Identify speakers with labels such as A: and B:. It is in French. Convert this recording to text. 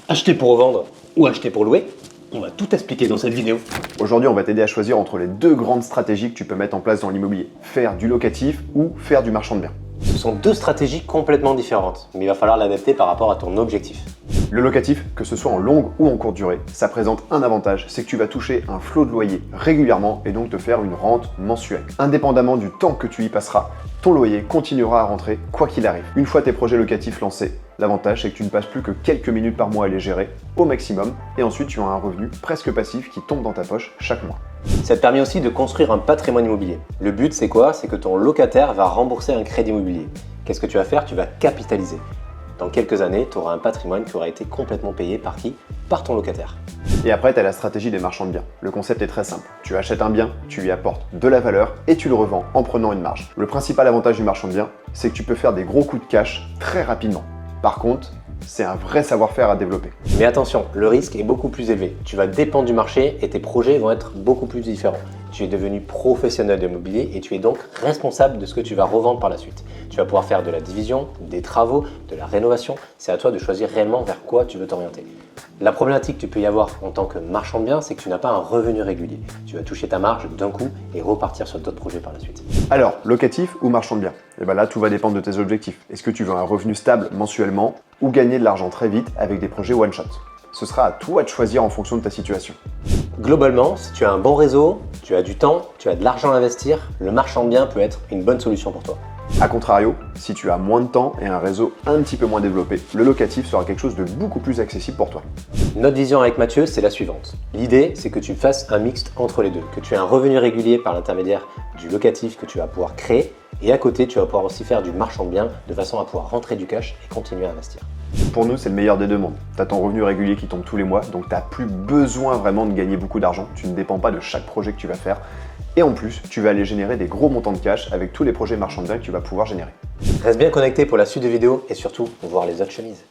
A: Acheter pour revendre ou acheter pour louer? On va tout expliquer dans cette vidéo.
B: Aujourd'hui, on va t'aider à choisir entre les deux grandes stratégies que tu peux mettre en place dans l'immobilier. Faire du locatif ou faire du marchand de biens.
A: Ce sont deux stratégies complètement différentes, mais il va falloir l'adapter par rapport à ton objectif.
B: Le locatif, que ce soit en longue ou en courte durée, ça présente un avantage, c'est que tu vas toucher un flot de loyer régulièrement et donc te faire une rente mensuelle. Indépendamment du temps que tu y passeras, ton loyer continuera à rentrer quoi qu'il arrive. Une fois tes projets locatifs lancés, l'avantage c'est que tu ne passes plus que quelques minutes par mois à les gérer au maximum et ensuite tu as un revenu presque passif qui tombe dans ta poche chaque mois.
A: Ça te permet aussi de construire un patrimoine immobilier. Le but c'est quoi? C'est que ton locataire va rembourser un crédit immobilier. Qu'est-ce que tu vas faire? Tu vas capitaliser. Dans quelques années, tu auras un patrimoine qui aura été complètement payé par qui? Par ton locataire.
B: Et après, tu as la stratégie des marchands de biens. Le concept est très simple. Tu achètes un bien, tu lui apportes de la valeur et tu le revends en prenant une marge. Le principal avantage du marchand de biens, c'est que tu peux faire des gros coups de cash très rapidement. Par contre, c'est un vrai savoir-faire à développer.
A: Mais attention, le risque est beaucoup plus élevé. Tu vas dépendre du marché et tes projets vont être beaucoup plus différents. Tu es devenu professionnel de l'immobilier et tu es donc responsable de ce que tu vas revendre par la suite. Tu vas pouvoir faire de la division, des travaux, de la rénovation. C'est à toi de choisir réellement vers quoi tu veux t'orienter. La problématique que tu peux y avoir en tant que marchand de biens, c'est que tu n'as pas un revenu régulier. Tu vas toucher ta marge d'un coup et repartir sur d'autres projets par la suite.
B: Alors, locatif ou marchand de biens? Et bien là, tout va dépendre de tes objectifs. Est-ce que tu veux un revenu stable mensuellement ou gagner de l'argent très vite avec des projets one-shot? Ce sera à toi de choisir en fonction de ta situation.
A: Globalement, si tu as un bon réseau, tu as du temps, tu as de l'argent à investir, le marchand de biens peut être une bonne solution pour toi.
B: A contrario, si tu as moins de temps et un réseau un petit peu moins développé, le locatif sera quelque chose de beaucoup plus accessible pour toi.
A: Notre vision avec Mathieu, c'est la suivante. L'idée, c'est que tu fasses un mixte entre les deux, que tu aies un revenu régulier par l'intermédiaire du locatif que tu vas pouvoir créer et à côté, tu vas pouvoir aussi faire du marchand de biens de façon à pouvoir rentrer du cash et continuer à investir.
B: Pour nous, c'est le meilleur des deux mondes. Tu as ton revenu régulier qui tombe tous les mois, donc tu n'as plus besoin vraiment de gagner beaucoup d'argent. Tu ne dépends pas de chaque projet que tu vas faire. Et en plus, tu vas aller générer des gros montants de cash avec tous les projets marchands de biens que tu vas pouvoir générer.
A: Reste bien connecté pour la suite des vidéos et surtout, voir les autres chemises.